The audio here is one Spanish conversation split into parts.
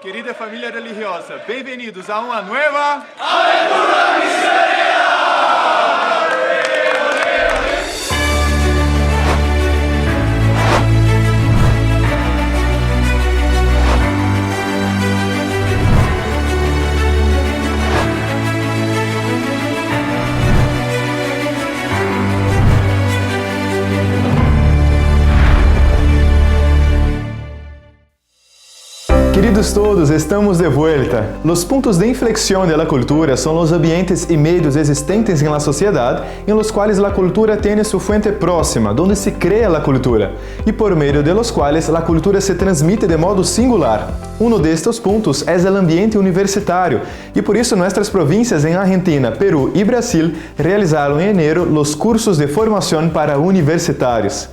Querida família religiosa, bem-vindos a uma nova Aventura Misionera! Queridos todos, estamos de vuelta. Los puntos de inflexión de la cultura son los ambientes y medios existentes en la sociedad en los cuales la cultura tiene su fuente próxima, donde se crea la cultura, y por medio de los cuales la cultura se transmite de modo singular. Uno de estos puntos es el ambiente universitario, y por eso nuestras provincias en Argentina, Perú y Brasil realizaron en enero los cursos de formación para universitarios,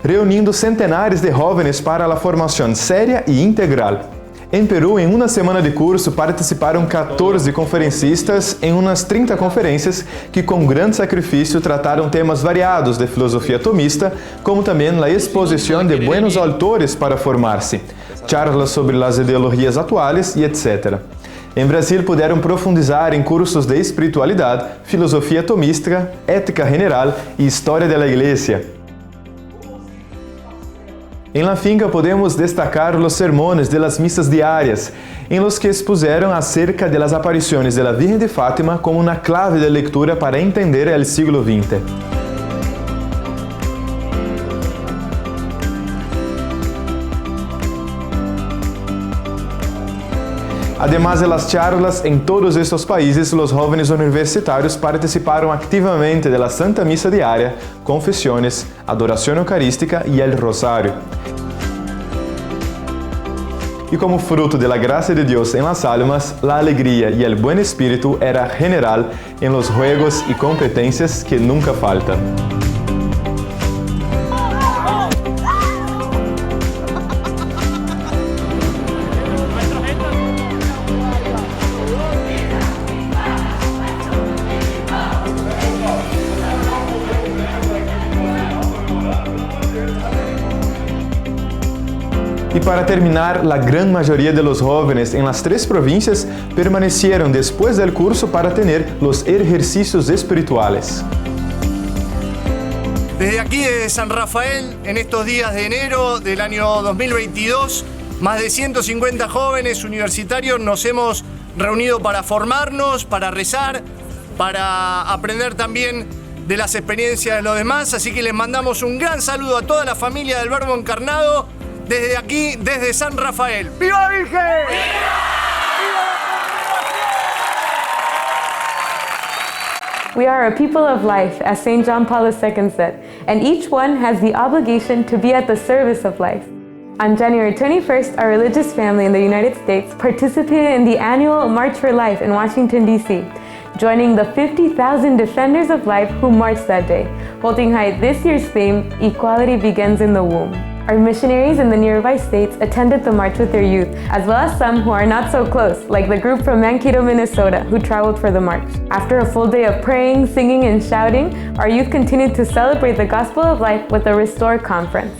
reunindo centenares de jóvenes para la formación seria y integral. En Perú, en una semana de curso, participaron 14 conferencistas en unas 30 conferências que com grande sacrifício trataram temas variados de filosofia tomista, como também a exposição de buenos autores para formar-se, charlas sobre as ideologias atuais e etc. Em Brasil, puderam profundizar em cursos de espiritualidade, filosofia tomística, ética general e história da Igreja. En la finca podemos destacar los sermones de las misas diarias, en los que expuseron acerca de las apariciones de la Virgen de Fátima como una clave de lectura para entender el siglo XX. Además de las charlas, en todos estos países los jóvenes universitarios participaron activamente de la Santa Misa Diaria, confesiones, adoración eucarística y el rosario. Y como fruto de la gracia de Dios en las almas, la alegría y el buen espíritu era general en los juegos y competencias que nunca faltan. Y para terminar, la gran mayoría de los jóvenes en las 3 provincias permanecieron después del curso para tener los ejercicios espirituales. Desde aquí, desde San Rafael, en estos días de enero del año 2022, más de 150 jóvenes universitarios nos hemos reunido para formarnos, para rezar, para aprender también de las experiencias de los demás. Así que les mandamos un gran saludo a toda la familia del Verbo Encarnado, desde aquí, desde San Rafael. ¡Viva Virgen! ¡Viva! We are a people of life, as St. John Paul II said, and each one has the obligation to be at the service of life. On January 21st, our religious family in the United States participated in the annual March for Life in Washington, D.C., joining the 50,000 defenders of life who marched that day, holding high this year's theme, Equality Begins in the Womb. Our missionaries in the nearby states attended the march with their youth, as well as some who are not so close, like the group from Mankato, Minnesota, who traveled for the march. After a full day of praying, singing, and shouting, our youth continued to celebrate the Gospel of Life with the Restore Conference.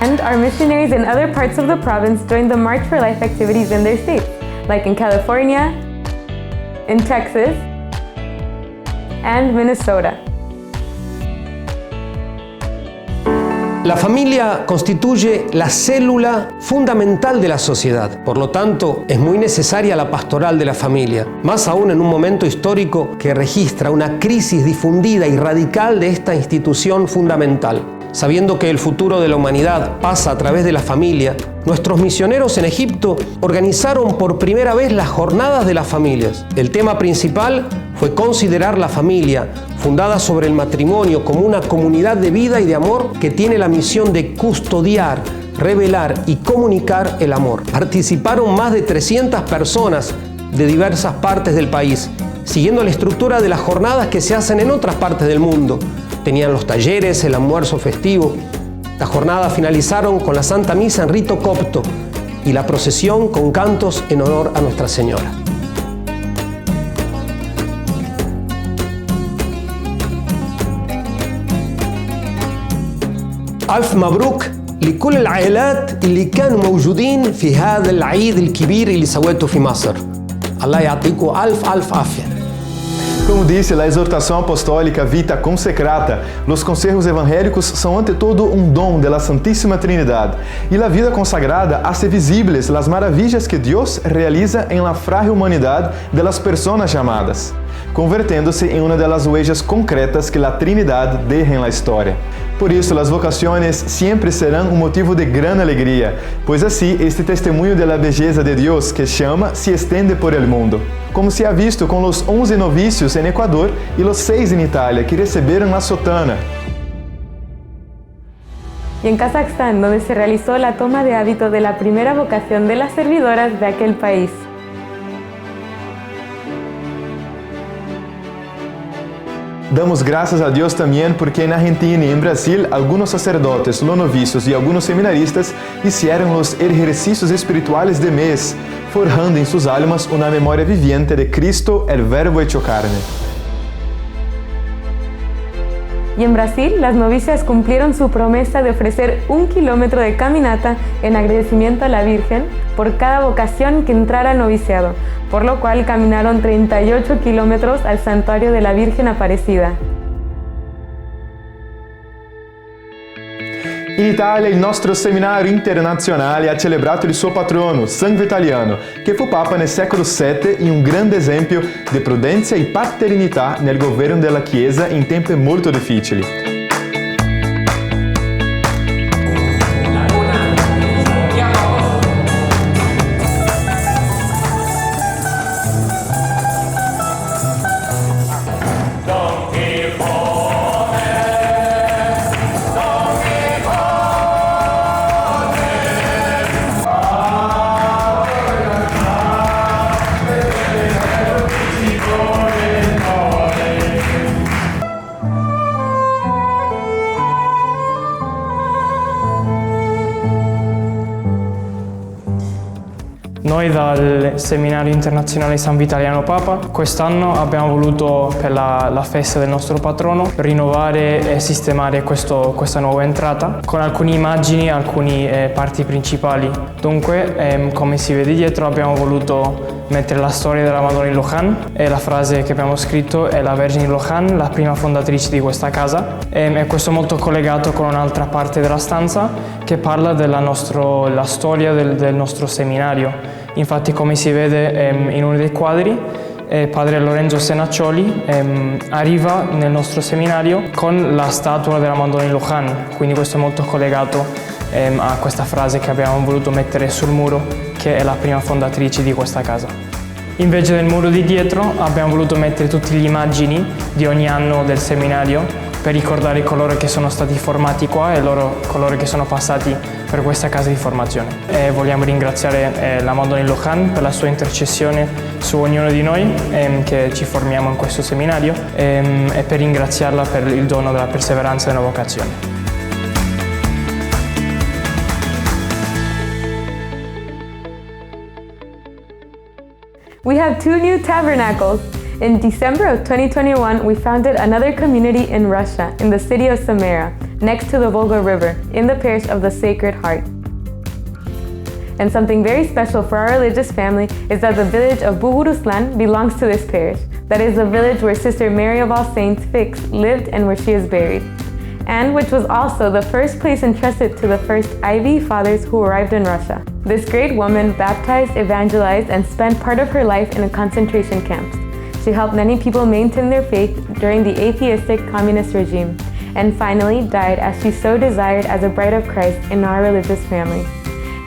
And our missionaries in other parts of the province joined the March for Life activities in their states, like in California, in Texas, and Minnesota. La familia constituye la célula fundamental de la sociedad. Por lo tanto, es muy necesaria la pastoral de la familia, más aún en un momento histórico que registra una crisis difundida y radical de esta institución fundamental. Sabiendo que el futuro de la humanidad pasa a través de la familia, nuestros misioneros en Egipto organizaron por primera vez las Jornadas de las Familias. El tema principal fue considerar la familia, fundada sobre el matrimonio, como una comunidad de vida y de amor que tiene la misión de custodiar, revelar y comunicar el amor. Participaron más de 300 personas de diversas partes del país, siguiendo la estructura de las jornadas que se hacen en otras partes del mundo. Tenían los talleres, el almuerzo festivo. Las jornadas finalizaron con la Santa Misa en rito copto y la procesión con cantos en honor a Nuestra Señora. ألف مبروك لكل العائلات اللي كانوا موجودين في هذا العيد الكبير اللي سويته في مصر. الله يعطيكم ألف عافية. Como disse a exortação apostólica Vita Consecrata, os conselhos evangélicos são ante todo um dom da Santíssima Trinidade, e a vida consagrada hace visibles as maravilhas que Deus realiza em la frágil humanidade de las personas chamadas, convertendo-se em uma das huellas concretas que a Trinidade deixa em la história. Por isso, as vocações sempre serão um motivo de grande alegria, pois assim este testemunho da beleza de Deus que chama se estende por el mundo, como se ha visto com os 11 novícios em Equador e os 6 em Itália que receberam a sotana. Y en Kazajstán, donde se realizó la toma de hábito de la primera vocación de las servidoras de aquel país. Damos graças a Deus também porque na Argentina e em Brasil alguns sacerdotes, los novicios e alguns seminaristas hicieron os exercícios espirituales de mês, forjando em suas almas uma memória viviente de Cristo, el Verbo hecho carne. Y en Brasil, las novicias cumplieron su promesa de ofrecer 1 kilómetro de caminata en agradecimiento a la Virgen por cada vocación que entrara al noviciado, por lo cual caminaron 38 kilómetros al santuario de la Virgen Aparecida. In Italia, il nostro seminario internazionale ha celebrato il suo patrono, San Vitaliano, che fu papa nel secolo VII e un grande esempio di prudenza e paternità nel governo della Chiesa in tempi molto difficili. Noi dal Seminario Internazionale San Vitaliano Papa quest'anno abbiamo voluto, per la festa del nostro patrono, rinnovare e sistemare questa nuova entrata con alcune immagini, alcune parti principali. Dunque, come si vede dietro, abbiamo voluto mettere la storia della Madonna in Luján e la frase che abbiamo scritto è la Vergine in Luján, la prima fondatrice di questa casa, e questo è molto collegato con un'altra parte della stanza che parla della storia del nostro seminario. Infatti, come si vede in uno dei quadri, padre Lorenzo Senaccioli arriva nel nostro seminario con la statua della Madonna in Luján, quindi questo è molto collegato a questa frase che abbiamo voluto mettere sul muro, che è la prima fondatrice di questa casa. Invece del muro di dietro abbiamo voluto mettere tutte le immagini di ogni anno del seminario per ricordare coloro che sono stati formati qua e coloro che sono passati per questa casa di formazione. E vogliamo ringraziare la Madonna in Luján per la sua intercessione su ognuno di noi che ci formiamo in questo seminario e per ringraziarla per il dono della perseveranza e della vocazione. We have 2 new tabernacles. In December of 2021, we founded another community in Russia, in the city of Samara, next to the Volga River, in the parish of the Sacred Heart. And something very special for our religious family is that the village of Buguruslan belongs to this parish. That is the village where Sister Mary of All Saints Fix lived and where she is buried, and which was also the first place entrusted to the first IB fathers who arrived in Russia. This great woman baptized, evangelized, and spent part of her life in a concentration camps. She helped many people maintain their faith during the atheistic communist regime, and finally died as she so desired as a bride of Christ in our religious family.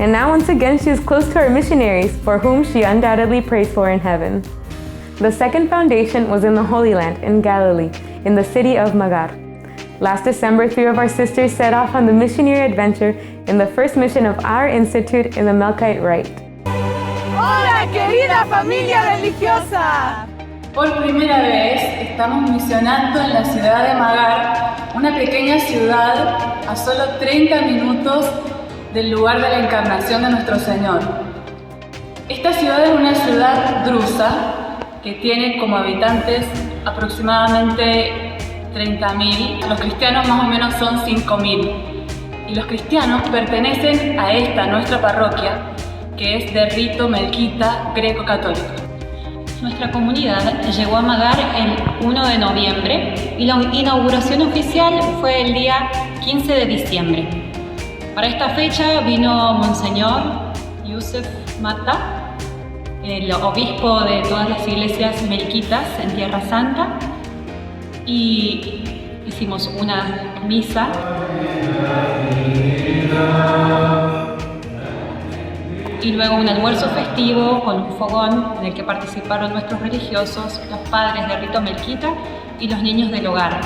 And now once again she is close to our missionaries, for whom she undoubtedly prays for in heaven. The second foundation was in the Holy Land, in Galilee, in the city of Magar. Last December, 3 of our sisters set off on the missionary adventure in the first mission of our institute in the Melkite Rite. ¡Hola, querida familia religiosa! Por primera vez estamos misionando en la ciudad de Magar, una pequeña ciudad a solo 30 minutos del lugar de la encarnación de nuestro Señor. Esta ciudad es una ciudad drusa que tiene como habitantes aproximadamente 30.000. Los cristianos más o menos son 5.000. Y los cristianos pertenecen a esta nuestra parroquia, que es de rito melquita greco-católico. Nuestra comunidad llegó a Magar el 1 de noviembre y la inauguración oficial fue el día 15 de diciembre. Para esta fecha vino Monseñor Yusef Mata, el obispo de todas las iglesias melquitas en Tierra Santa, y hicimos una misa. Y luego un almuerzo festivo con un fogón en el que participaron nuestros religiosos, los padres de rito melquita y los niños del hogar.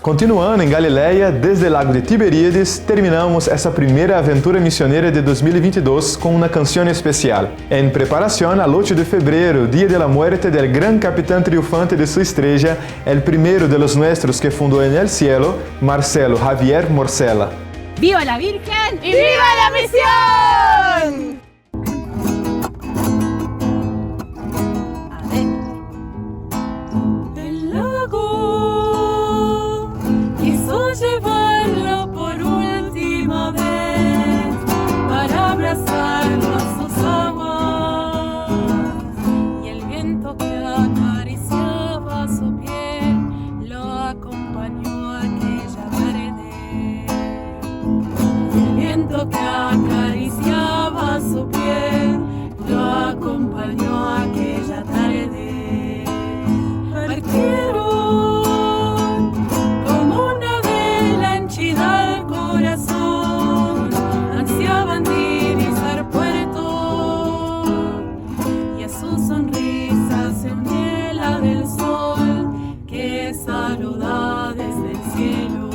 Continuando em Galileia, desde o Lago de Tiberíades, terminamos essa primeira aventura missioneira de 2022 com uma canção especial. Em preparação al 8 de febrero, dia de la muerte del gran capitán triunfante de sua estrella, el primero de los nuestros que fundó en el cielo, Marcelo Javier Morcela. ¡Viva la Virgen y viva la misión! Llevarlo por última vez para abrazarlo a sus aguas, y el viento que acariciaba su piel lo acompañó aquella tarde. El viento que acariciaba su piel lo acompañó aquella tarde. Partieron al corazón, ansiaban divisar puerto, y a su sonrisa se unió la del sol que saluda desde el cielo.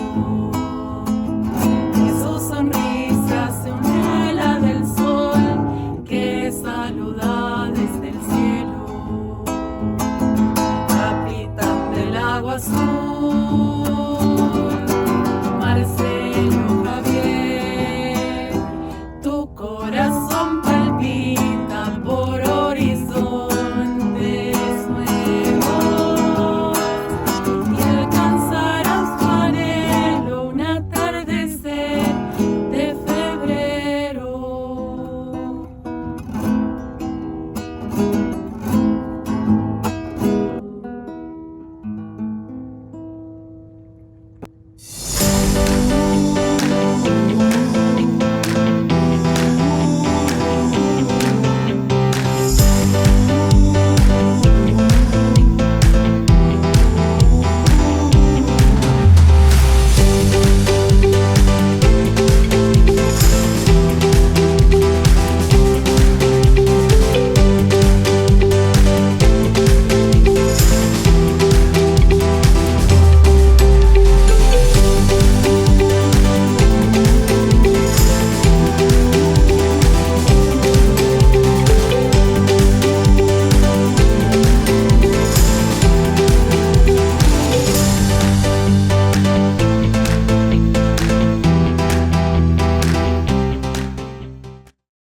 Y a su sonrisa se unió la del sol que saluda desde el cielo. Capitán del agua azul,